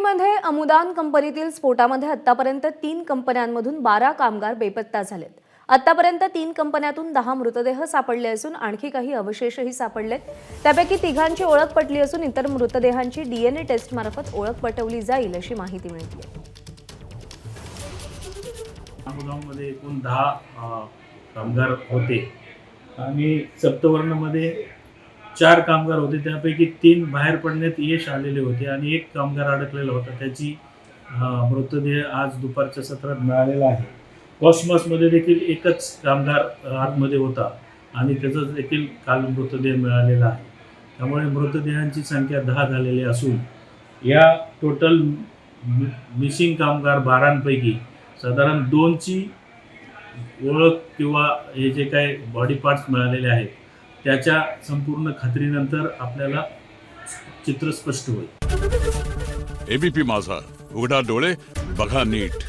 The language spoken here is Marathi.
दिल्लीमध्ये अमुदान कंपनीतील स्फोटामध्ये आतापर्यंत 3 कंपन्यांमधून 12 कामगार बेपत्ता झालेत। आतापर्यंत 3 कंपन्यातून 10 मृतदेह सापडले असून आणखी काही अवशेषही सापडलेत। त्यापैकी तिघांची ओळख पटली असून इतर मृतदेहांची डीएनए टेस्ट मार्फत ओळख पटवली जाईल अशी माहिती मिळाली आहे। अमुदानमध्ये एकूण 10 कामगार होते आणि सप्तवर्णमध्ये 4 कामगार होते, त्यापैकी 3 बाहेर पडण्यात यश आलेले होते आणि एक कामगार अडकलेला होता। त्याची मृतदेह आज दुपारच्या सत्रात मिळालेला आहे। कॉस्मॉसमध्ये देखील एकच कामगार आतमध्ये होता आणि त्याचा देखील काल मृतदेह मिळालेला आहे। त्यामुळे मृतदेहांची संख्या 10 झालेली असून या टोटल मिसिंग कामगार 12 साधारण 2ची ओळख किंवा हे जे काही बॉडी पार्ट्स मिळालेले आहेत त्याच्या संपूर्ण खात्रीनंतर आपल्याला चित्र स्पष्ट होईल। एबीपी माझा, उघडा डोळे बघा नीट।